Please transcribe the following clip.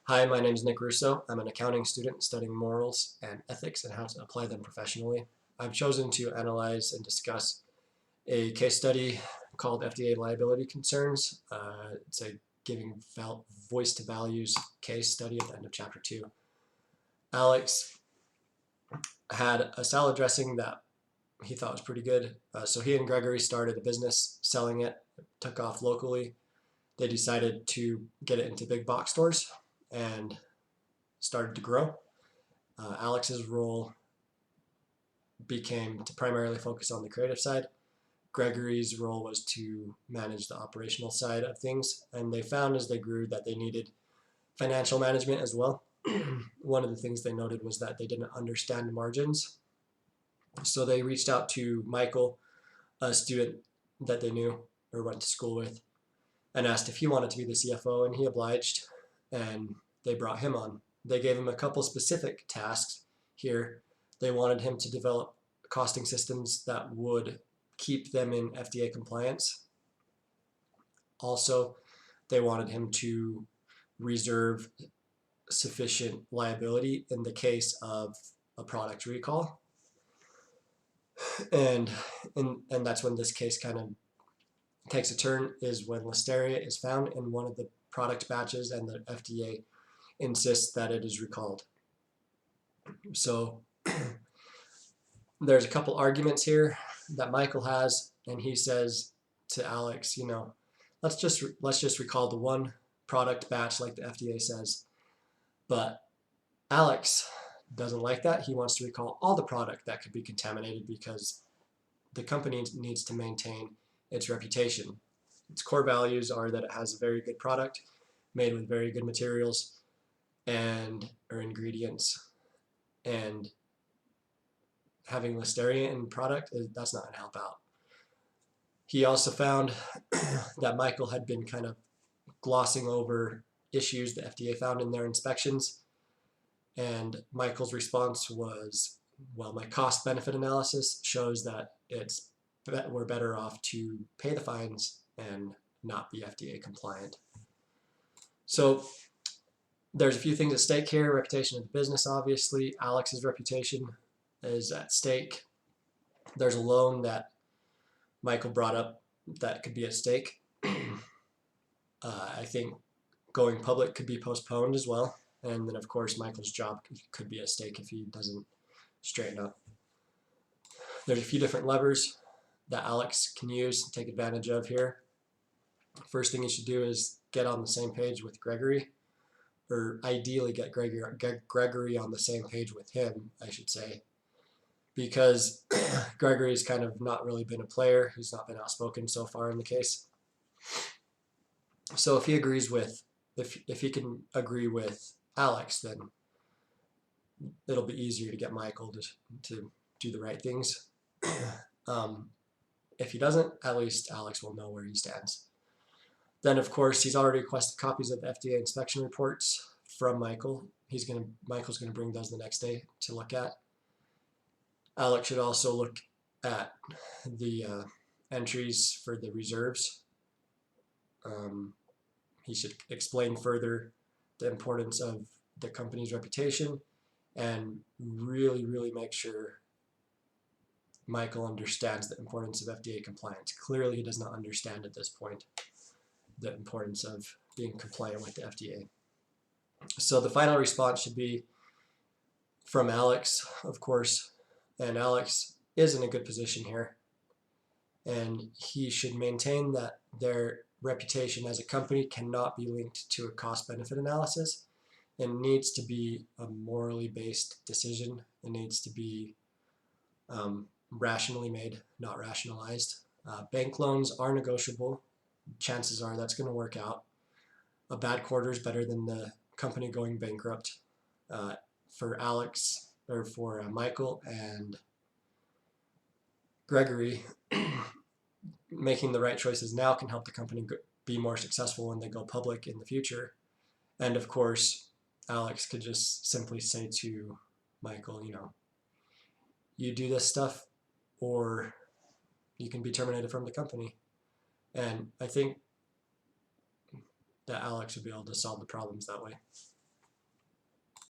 Hi, my name is Nick Russo. I'm an accounting student studying morals and ethics and how to apply them professionally. I've chosen to analyze and discuss a case study called FDA liability concerns. It's a giving voice to values case study at the end of chapter 2. Alex had a salad dressing that he thought was pretty good. So he and Gregory started a business selling it, took off locally. They decided to get it into big box stores and started to grow. Alex's role became to primarily focus on the creative side. Gregory's role was to manage the operational side of things, and they found as they grew that they needed financial management as well. One of the things they noted was that they didn't understand margins, so they reached out to Michael, a student that they knew or went to school with, and asked if he wanted to be the CFO, and he obliged, and they brought him on. They gave him a couple specific tasks here. They wanted him to develop costing systems that would keep them in FDA compliance. Also, they wanted him to reserve sufficient liability in the case of a product recall. And that's when this case kind of takes a turn, is when Listeria is found in one of the product batches and the FDA insists that it is recalled. So there's a couple arguments here that Michael has, and he says to Alex, let's just recall the one product batch like the FDA says. But Alex doesn't like that. He wants to recall all the product that could be contaminated because the company needs to maintain its reputation. Its core values are that it has a very good product made with very good materials or ingredients, and having Listeria in product, that's not going to help out. He also found that Michael had been kind of glossing over issues the FDA found in their inspections, and Michael's response was, well, my cost benefit analysis shows that we're better off to pay the fines and not be FDA compliant. So there's a few things at stake here. Reputation of the business, obviously. Alex's reputation is at stake. There's a loan that Michael brought up that could be at stake. I think going public could be postponed as well. And then, of course, Michael's job could be at stake if he doesn't straighten up. There's a few different levers that Alex can use and take advantage of here. First thing you should do is get on the same page with Gregory, or ideally get Gregory on the same page with him, I should say, because Gregory's kind of not really been a player. He's not been outspoken so far in the case. So if he can agree with Alex, then it'll be easier to get Michael to do the right things. If he doesn't, at least Alex will know where he stands. Then, of course, he's already requested copies of FDA inspection reports from Michael. Michael's going to bring those the next day to look at. Alex should also look at the entries for the reserves. He should explain further the importance of the company's reputation and really, really make sure Michael understands the importance of FDA compliance. Clearly, he does not understand at this point the importance of being compliant with the FDA. So the final response should be from Alex, of course, and Alex is in a good position here, and he should maintain that their reputation as a company cannot be linked to a cost-benefit analysis. It needs to be a morally based decision. It needs to be rationally made, not rationalized. Bank loans are negotiable. Chances are that's going to work out. A bad quarter is better than the company going bankrupt. For Alex, or for Michael and Gregory, making the right choices now can help the company be more successful when they go public in the future. And of course, Alex could just simply say to Michael, you do this stuff or you can be terminated from the company. And I think that Alex would be able to solve the problems that way.